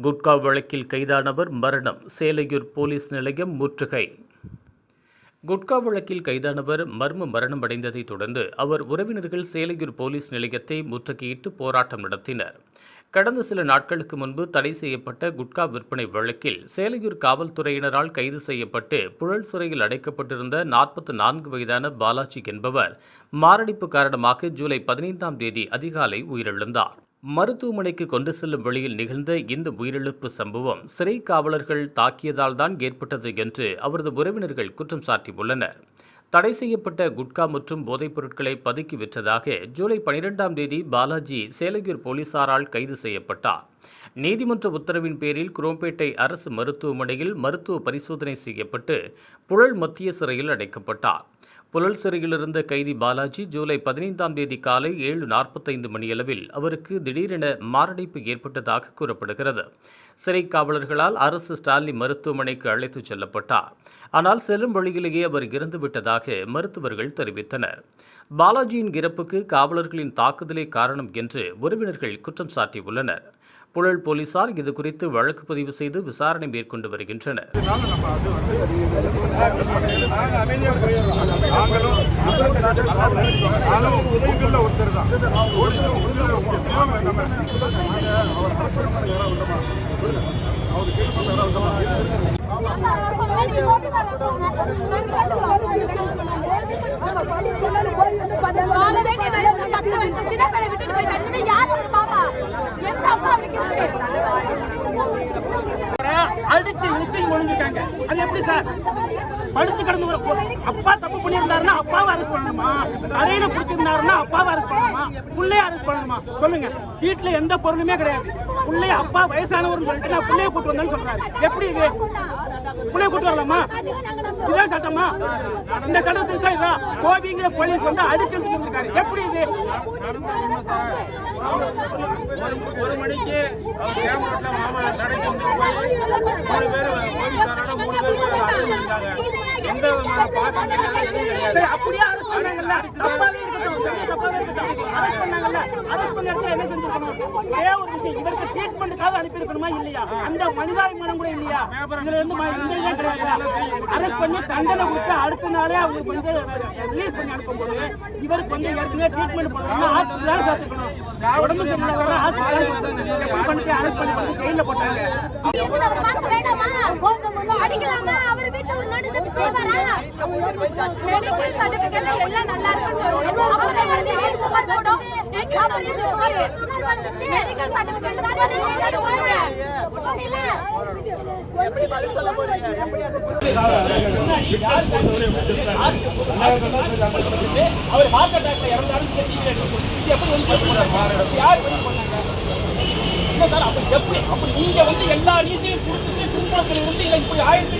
குட்கா வழக்கில் கைதானவர் மரணம். சேலையூர் போலீஸ் நிலையம் முற்றுகை. குட்கா வழக்கில் கைதானவர் மர்ம மரணம் அடைந்ததை தொடர்ந்து அவர் உறவினர்கள் சேலையூர் போலீஸ் நிலையத்தை முற்றுகையிட்டு போராட்டம் நடத்தினர். கடந்த சில நாட்களுக்கு முன்பு தடை செய்யப்பட்ட குட்கா விற்பனை வழக்கில் சேலையூர் காவல்துறையினரால் கைது செய்யப்பட்டு புழல் சிறையில் அடைக்கப்பட்டிருந்த 44 வயதான பாலாஜி என்பவர் மாரடைப்பு காரணமாக ஜூலை 15ஆம் தேதி அதிகாலை உயிரிழந்தார். மருத்துவமனைக்கு கொண்டு செல்லும் வழியில் நிகழ்ந்த இந்த உயிரிழப்பு சம்பவம் சிறை காவலர்கள் தாக்கியதால் தான் ஏற்பட்டது என்று அவரது உறவினர்கள் குற்றம் சாட்டியுள்ளனர். தடை செய்யப்பட்ட குட்கா மற்றும் போதைப் பொருட்களை பதுக்கி விற்றதாக ஜூலை 12ஆம் தேதி பாலாஜி சேலையூர் போலீசாரால் கைது செய்யப்பட்டார். நீதிமன்ற உத்தரவின் பேரில் குரோம்பேட்டை அரசு மருத்துவமனையில் மருத்துவ பரிசோதனை செய்யப்பட்டு புழல் மத்திய சிறையில் அடைக்கப்பட்டார். புழல் சிறையில் இருந்த கைதி பாலாஜி ஜூலை 15ஆம் தேதி காலை 7:45 மணியளவில் அவருக்கு திடீரென மாரடைப்பு ஏற்பட்டதாக கூறப்படுகிறது. சிறை காவலர்களால் அரசு ஸ்டான்லி மருத்துவமனைக்கு அழைத்துச் செல்லப்பட்டார். ஆனால் செல்லும் வழியிலேயே அவர் இறந்துவிட்டதாக மருத்துவர்கள் தெரிவித்தனர். பாலாஜியின் இறப்புக்கு காவலர்களின் தாக்குதலே காரணம் என்று உறவினர்கள் குற்றம் சாட்டியுள்ளனர். புழல் போலீசார் இதுகுறித்து வழக்கு பதிவு செய்து விசாரணை மேற்கொண்டு வருகின்றனர். அடிச்சு இழுத்து ஒழுங்கிட்டாங்க. அது எப்படி சார்? படுத்து கிடந்து அப்பா தப்பு பண்ணியிருந்தாருன்னா அப்பாவை அரெஸ்ட் பண்ணணுமா? அறையில பிடிச்சிருந்தாருன்னா அப்பாவை அரெஸ்ட் பண்ணணுமா? பிள்ளைய அரெஸ்ட் பண்ணணுமா? சொல்லுங்க. வீட்டுல எந்த பொருளுமே கிடையாது. பிள்ளைய அப்பா வயசானவர்னு சொல்லிட்டு நான் பிள்ளைய கூட்டு வந்தேன்னு சொல்றாரு. எப்படி இது? பிள்ளைய கூட்டு வரலாமா? இதான் சட்டமா? இந்த சட்டத்துக்கு தான் இதான் கோபிங்கிற போலீஸ் வந்து அடிச்சு இருக்காரு. எப்படி இது? ஒரு மணிக்கு அப்படியே அரெஸ்ட் பண்ணாங்கல்ல, தப்பாவே பண்ணாங்கல்ல, அரெஸ்ட் பண்ண இடத்துல என்ன செஞ்சிருக்கணும்? ஒரே ஒரு விஷயம், இவருக்கு ட்ரீட்மெண்ட்டுக்காக அனுப்பியிருக்கணுமா இல்லையா? அந்த மனிதாபிமானம் கூட இல்லையா? இதுல இருந்து அரெஸ்ட் பண்ணி தண்டனை கொடுத்து அடுத்த நாளே அவங்களுக்கு வந்து ரிலீஸ் பண்ணி அனுப்பும்போது இவருக்கு வந்து ஏற்கனவே ட்ரீட்மெண்ட் பண்ணணும், ஹாஸ்பிட்டல் சேர்த்துக்கணும். உடம்பு சரியில்லாத ஹாஸ்பிட்டல் பண்ணி அரெஸ்ட் பண்ணி வந்து ஜெயில போட்டாங்க. அவர் ஹார்ட் அட்டாக்ல இறந்தாலும் எப்படி நீங்க வந்து எல்லா நீச்சையும் கொடுத்துட்டு துன்பத்தில் வந்து இல்லை இப்படி ஆயிரத்தி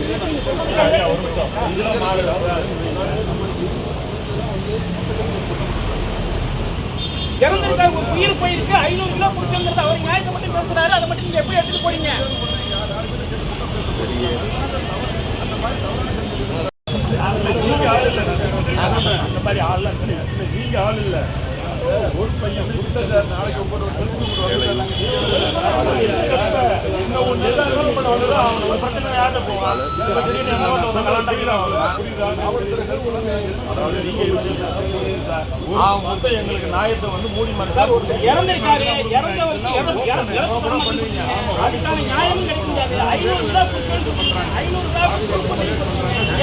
இறந்திருக்காரு. ஒரு உயிர் போயிருக்கு, 500 கிலோ கொடுத்துருந்தது. அவர் நியாயத்தை மட்டும் பேசுறாரு. அதை மட்டும் நீங்க எப்படி எடுத்துட்டு போறீங்க? அந்த மாதிரி ஆள் நீங்க ஆள் இல்ல. ஒரு பையன் கொடுத்த நாளைக்கு மொத்தம் எங்களுக்கு நியாயத்தை வந்து மூடி மாதிரி இறந்திருக்காரு. அதுக்கான நியாயமும் கிடைக்க முடியாது. 500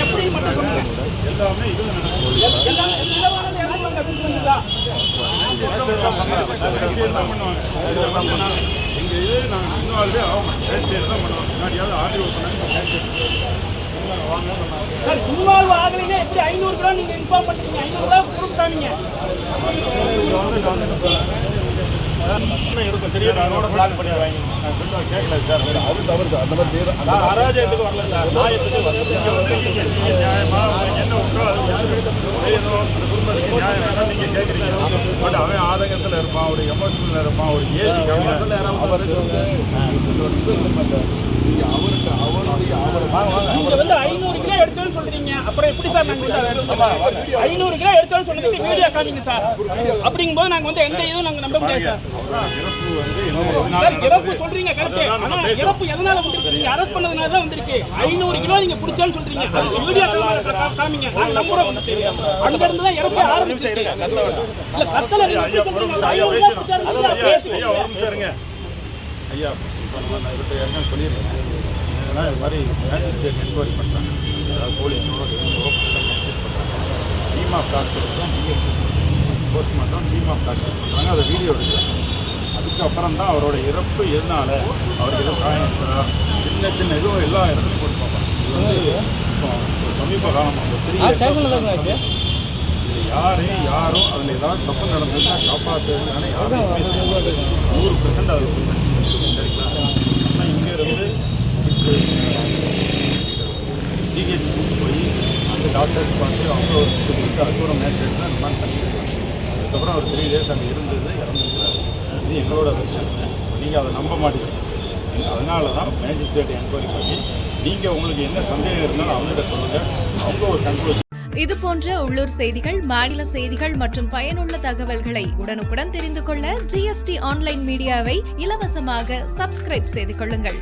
எப்படி மட்டும் சொல்லுங்க. எல்லாமே இது எங்க இது நாங்கள் இன்னும் ஆகும் தான் பண்ணுவோம். முன்னாடியாவது ஆர்டிஓ சார் இன்வால்வ் ஆகலைன்னா எப்படி 500 கிலோ நீங்க இன்ஃபார்ம் பண்றீங்க? 500 கிலோ கொடுத்தாங்க இருக்கும். தெரியும் ரோட பிளாக் பண்ணி வாங்கி கேட்கல சார். அது தவறு. அந்த மாதிரி அராஜகத்துக்கு வரல சார். நியாயத்துக்கு நியாயமா என்ன உண்டோ அது செய்யணும். அந்த குடும்பத்துக்கு நியாயம் வேணா நீங்க கேட்குறீங்க. பட் அவன் ஆதங்கத்தில் இருப்பான், ஒரு எமோஷனல் இருப்பான், ஒரு ஏஜ் அவருக்கு நீங்க வந்து 500 கிலோ எடுத்தோன்னு சொல்றீங்க. அப்ப அப்புறம் எப்படி சார் நாங்க வந்து 500 கிலோ எடுத்தோம்னு சொன்னதுக்கு வீடியோ காமிங்க சார். அப்படிங்கும்போது நாங்க வந்து எந்த இதுவும் நாங்க நம்ப முடியாது சார். சார் இறப்பு சொல்றீங்க கரெக்ட். ஆனா இறப்பு எதனால வந்திருக்கு? நீங்க அரெஸ்ட் பண்ணதுனால தான் வந்திருக்கு. 500 கிலோ நீங்க பிடிச்சோன்னு சொல்றீங்க. அது வீடியோ காமிங்க. நாங்க நம்புறோம். அங்க இருந்து தான் இறப்பு ஆரம்பிச்சிருக்கு. இல்ல கத்தல நீங்க சொல்றீங்க. ஐயா இப்போ நம்ம இவர்கிட்ட ஏற்கனவே சொல்லியிருக்கேன். ஏன்னா இது மாதிரி மேஜிஸ்ட்ரேட் என்கொயரி பண்ணுறாங்க. அதாவது போலீஸோட பண்ணுறாங்க. டீம் ஆஃப் டாக்டர்ஸும் போஸ்ட்மார்ட்டம் டீம் ஆஃப் டாக்டர்ஸ் பண்ணுறாங்க. அதை வீடியோ எடுக்கிறாங்க. அதுக்கப்புறம் தான் அவரோட இறப்பு எதனால அவருக்கு எதுவும் காயம் இருக்கிறா சின்ன சின்ன எதுவும் எல்லா இடத்துலையும் போட்டு பார்ப்பாங்க. இது வந்து இப்போ ஒரு சமீப காலமாக இது யாரும் அதில் ஏதாவது தப்பு நடந்ததுன்னா காப்பாற்றுறதுனால யாரும் 100% அது சரிங்களா? ஆனால் இங்கேருந்து டிஹெச் கூட்டு போய் அந்த டாக்டர்ஸ் பார்த்து அவங்க ஒரு ஃபுட்டு கொடுத்து அது ஒரு மேட்ச் எடுத்து அந்த மாதிரி பண்ணியிருக்காங்க. அதுக்கப்புறம் ஒரு 3 days அங்கே இருந்தது இறந்துருக்கிறாரு. இது எங்களோட விஷயம். நீங்கள் அதை நம்ப மாட்டேங்கிறீங்க. அதனால தான் மேஜிஸ்ட்ரேட் என்கொயரி பண்ணி நீங்கள் உங்களுக்கு என்ன சந்தேகம் இருந்தாலும் அவங்ககிட்ட சொல்லுங்கள். அவங்க ஒரு கன்க்ளூஷன். இது போன்ற உள்ளூர் செய்திகள், மாநில செய்திகள் மற்றும் பயனுள்ள தகவல்களை உடனுக்குடன் தெரிந்து கொள்ள GST ஆன்லைன் மீடியாவை இலவசமாக சப்ஸ்கிரைப் செய்து கொள்ளுங்கள்.